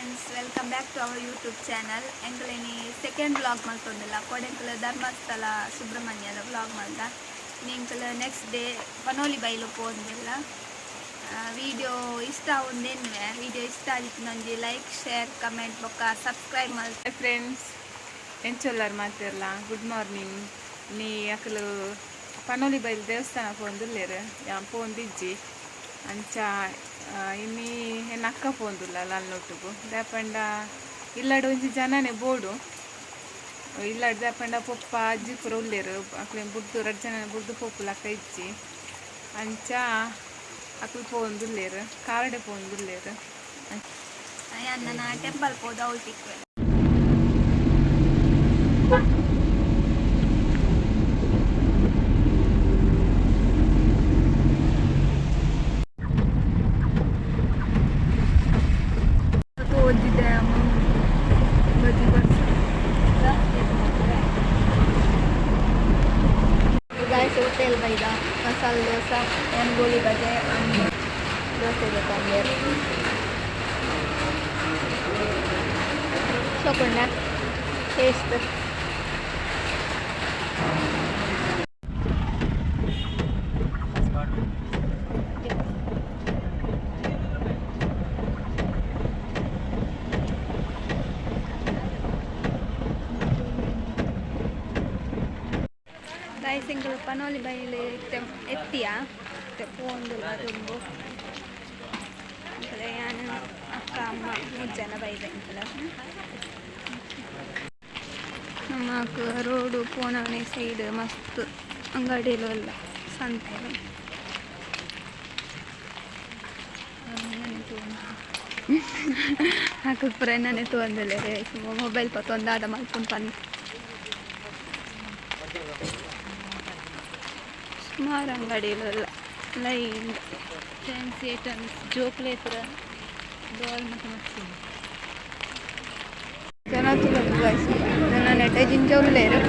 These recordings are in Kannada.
Friends, welcome back to our YouTube channel. ಎಂಕಲೇನಿ ಸೆಕೆಂಡ್ ವ್ಲಾಗ್ ಮಲ್ತೊಂದಿಲ್ಲ ಕೊಡೆಂಕಲ ಧರ್ಮಸ್ಥಳ ಸುಬ್ರಹ್ಮಣ್ಯದ ವ್ಲಾಗ್ ಮಲ್ದ ನಿಂಕಲ ನೆಕ್ಸ್ಟ್ ಡೇ ಪನೋಲಿ ಬೈಲು ಪೋಂದಿಲ್ಲ. ವಿಡಿಯೋ ಇಷ್ಟ ಆವೊಂದೇನ್ವೆ ವಿಡಿಯೋ ಇಷ್ಟ ಆದಿತ್ತು ನಂಜಿ ಲೈಕ್ ಶೇರ್ ಕಮೆಂಟ್ ಬೊಕ್ಕ ಸಬ್ಸ್ಕ್ರೈಬ್ ಮಲ್ತೆ. ಫ್ರೆಂಡ್ಸ್ ಎಂಚೊಲ್ಲರು ಮಾತಿರಲ್ಲ ಗುಡ್ ಮಾರ್ನಿಂಗ್. ನೀ ಅಕಲು ಪನೋಲಿ ಬೈಲ್ ದೇವಸ್ಥಾನ ಪೋಂದುಲ್ಲೇರು ಪೋಂದಿಜ್ಜಿ ಅಂಚ ಇನ್ನಿ ಹೆಣ್ಣು ಅಕ್ಕ ಪೋಂದುಲ್ಲ ಲಲ್ಲೊಟ್ಟಿಗೂ ದಾಪಂಡ ಇಲ್ಲಡು ಒಂಜಿ ಜನನೇ ಬೋಡು ಇಲ್ಲಡು ದಾಪಂಡ ಪೊಪ್ಪ ಅಜ್ಜಿ ಪೂರ ಉಲ್ಲೇರು ಅಕ್ಲೇನು ಬುಡ್ದು 2 ಜನ ಬುಡ್ದು ಪೊಪ್ಪುಲ ಅಕ್ಕ ಇಜ್ಜಿ ಅಂಚ ಅಕ್ಲು ಪೋಂದುಲ್ಲೇರು ಕಾರಡೆ ಪೋಂದುಲ್ಲೇರು. ಅನ್ನ ಟೆಂಪಲ್ ಪೋದು ಔಟಿಕ್ವೆ ಹೋಟೆಲ್ ಬೈದ ಮಸಾಲೆ ದೋಸೆ ಗೋಲಿ ಬಜೆ ದೋಸೆ ಬೇಕಂಗೆ ತಗೊಂಡ ಟೇಸ್ಟ್ ಸಿಂಗಲ್ ಪನೋಲಿ ಬೈಲಿ ಎತ್ತಿಯ ಪೋಂದುಲ್ಲ ತುಂಬು ನಾನು ಅಕ್ಕ ಅಮ್ಮ 3 ಜನ ಬೈದೆ ಅಂತಲ್ಲ. ನಮ್ಮಕ್ಕ ರೋಡು ಪೋನವನೇ ಸೈಡ್ ಮಸ್ತ್ ಅಂಗಡಿಲು ಎಲ್ಲ ಸಂತೆ ಹಾಕಿ ಪುರ ನಾನೇ ತೊಂದಲೇ ಮೊಬೈಲ್ ತೊಂದಾದ ಮಲ್ಕೊಂಡು ಬಂದು ಸುಮಾರು ಅಂಗಡಿಗಳೆಲ್ಲ ಲೈನ್ ಫ್ಯಾನ್ಸಿ ಐಟಮ್ಸ್ ಜೋಕ್ಲೆ ಪುರ ಡಾಲ್ ಮತ್ತು ಮಕ್ಕಳು ಜನ ಜನ ನೆಟ್ಟ ಜಿಂಜೌಲೇರು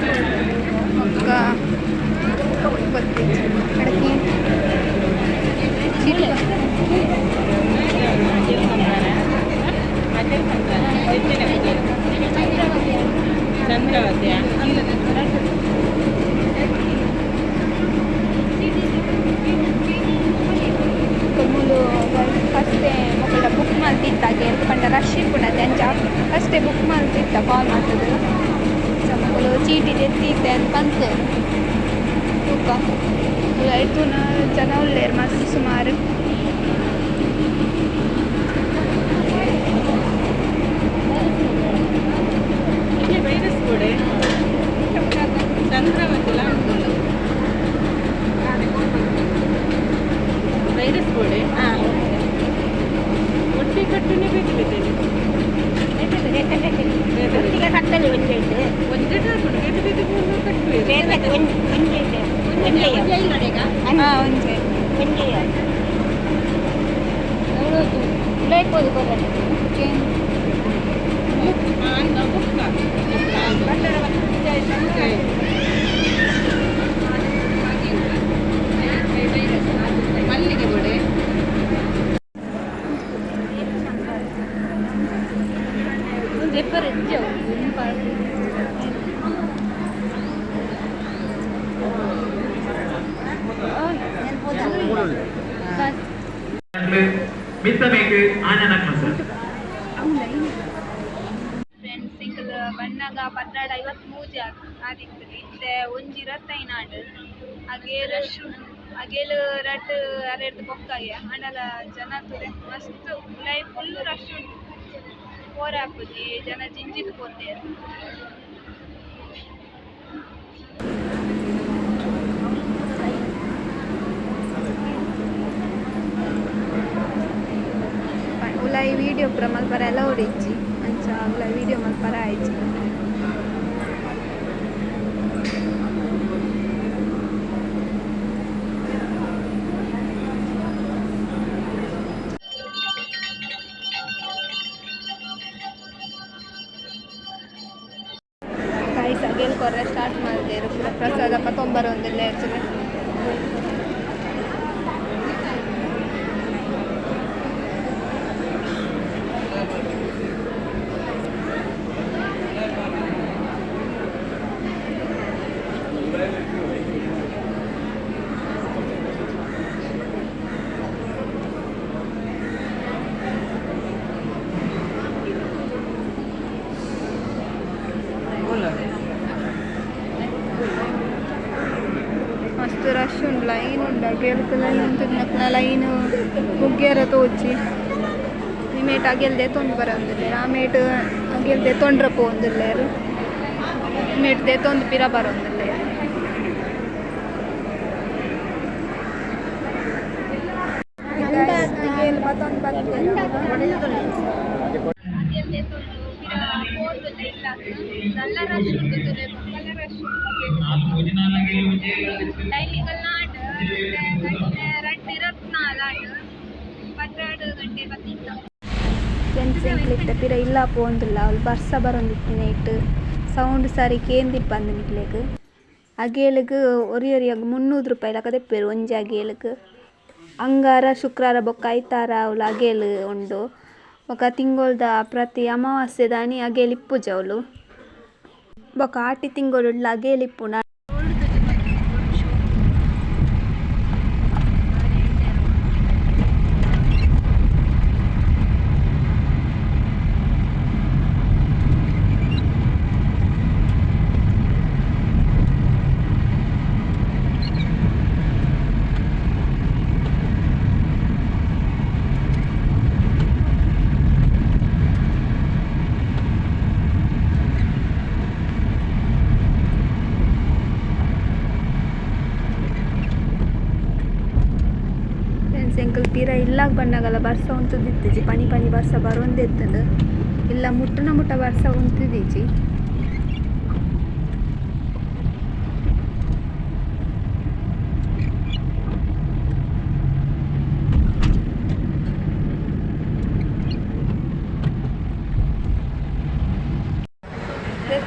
ಒಕ್ಕ ಇಪ್ಪತ್ತೈದು ಅಡಕಿ ಚಂದ್ರವತಿಯ ಫಸ್ಟೇ ಮಕ್ಕಳ ಬುಕ್ ಮಾಡ್ತಿತ್ತಾಗೆ ಎಂತಕಂಡ ರಶ್ ಇಪ್ಪುಂಡು ಅಂಚ ಫಸ್ಟೇ ಬುಕ್ ಮಾಡ್ತಿತ್ತ ಕಾಲ್ ಮಾಡ್ತದೆ ಮಕ್ಕಳು ಚೀಟಿ ಎತ್ತಿದ್ದೆ ಅಂತ ಬಂತು ಬುಕ್ಕ ಆಯಿತು ಜನ ಉಳ್ಳೇರು ಮಸ್ತ್ ಸುಮಾರು. ಚಂದ್ರವತಿಲ ವೈರಸ್ ಬೋಡೆ ಒಟ್ಟಿ ಕಟ್ಟುನೇ ಬೇಕಿದ್ದೇನೆ ಒಟ್ಟಿಗೆ ಕಟ್ಟಲಿ ಒಂದೇ ಹಾಕೊಂಡು ಮಲ್ಲಿಗೆ ಬೋಡೆ ಫ್ರೆಂಡ್ಸ್ ಇಂಕಲ್ ಬಣ್ಣಗ 12:53 ಆದಿತ್ತು ಇತ್ತೆ ಒಂಜಿ 25 ಹಾಗೆ ರಶ್ ಹಾಗೇಲು ರಡ್ ಅರೆಡ್ ಬೊಕ್ಕಾಗೆ ಹಣಲ ಜನ ತುಲೆ ಮಸ್ತ್ ಲೈಫ್ ಫುಲ್ ರಶ್ ಉಂಟು ಪೋರ ಹಾಕುಜಿ ಜನ ಜಿಂಜಿತ್ ಪೋತೇರು. ಉಲಾಯಿ ವಿಡಿಯೋ ಪುರ ಮಲ್ಪರ ಎಲ್ಲ ಹೊಡಿಜ್ಜಿ ಅಂಚ ಉಲಾಯಿ ವಿಡಿಯೋ ಮಲ್ಪರ ಆಯ್ಜಿ. ಗೆಲ್ ಕೊರ್ರೆ ಸ್ಟಾರ್ಟ್ ಮಾಡ್ದೇರು ಪುರ ಪ್ರಸಾದಪ್ಪ ತೊಂಬರೊಂದಿಲ್ಲ ಇರ್ತದೆ. ಮಸ್ತ್ ರಶ್ ಉಂಡು ಲೈನ್ ಉಂಡು ಅಗೆಲ್ಕ ಲೈನ್ ಉಂಟು ಲೈನ್ ಮುಗ್ಗ್ಯಾರ ತೋಜಿ ನಿಮೇಟ್ ಅಗೆಲ್ದೆ ತೊಂದು ಬರೋದಿಲ್ಲ ಆಮೇಟ್ ಅಗೆಲ್ದೆ ತೊಂಡ್ರೆ ಪೋಂದಿಲ್ಲೇರು ಮೇಟ್ದೆ ತೊಂದು ಪಿರ ಬರೋದಿಲ್ಲ ಮತ್ತೊಂದು ಫ್ರೆಂಡ್ಸ್ ಪಿರ ಇಲ್ಲ ಪೋಂದಿಲ್ಲ ಅವ್ಳು ಬರ್ಸ ಬರೋಂದಿತ್ತು ನೈಟ್ ಸೌಂಡ್ ಸಾರಿ ಕೇಂದಿಪ್ಪ ಅಂದು ನಿಕ್ಲೆಗ್ ಅಗೇಲಿಗೆ ಒರಿಯಾಗ 300 ರೂಪಾಯಿ ಲಕ್ಕ ತೆಪ್ಪೇರು ಒಂಜಿ ಅಗೇಲಿಗೆ ಅಂಗಾರ ಶುಕ್ರವಾರ ಬೊಕ್ಕ ಐತಾರ ಅವಳು ಅಗೇಲು ಉಂಡು ಬೊಕ್ಕ ತಿಂಗೊಳ್ದ ಪ್ರತಿ ಅಮಾವಾಸ್ಯೆ ದಾನಿ ಅಗೇಲಿಪ್ಪುಜ ಅವಳು ಬೊಕ್ಕ ಆಟಿ ತಿಂಗಳು ಅಗೇಲಿಪ್ಪುನ ಎಂಕಲ್ ತೀರ ಇಲ್ಲಾಗ ಬಂದಾಗಲ್ಲ ಬರ್ಸ ಉಂತುದಿತ್ತಜಿ ಪನಿ ಪನಿ ಬರ್ಸ ಬರೋಂದಿತ್ತಂದು ಇಲ್ಲ ಮುಟ್ಟ ಬರ್ಸ ಉಂತಿದೀಜಿ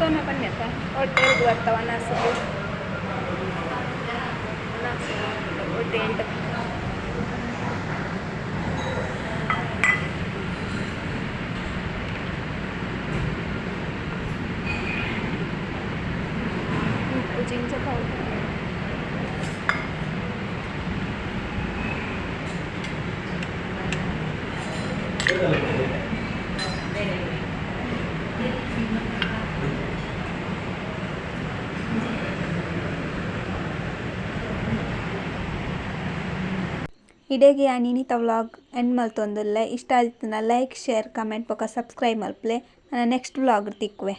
ಪನ್ಯಕ್ಕ ಹೊಟ್ಟೆಗೆ ಬರ್ತಾವ ಅನಾಸು ಹೊಟ್ಟೆ ಎಂಟು ಜಿಂಜ ಪೌಡರ್ ಇಡೆಗೆ ಆನಿನಿತ ವ್ಲಾಗ್ ಎಂಡ್ ಮಲ್ತೊಂದುಲ್ಲೆ ಇಷ್ಟ ಆದಿತ್ತಂದ ಲೈಕ್ ಶೇರ್ ಕಮೆಂಟ್ ಬೊಕ ಸಬ್ಸ್ಕ್ರೈಬ್ ಮಲ್ಪಲೆ ನನ್ನ ನೆಕ್ಸ್ಟ್ ವ್ಲಾಗ್ ತಿಕ್ಕುವೆ.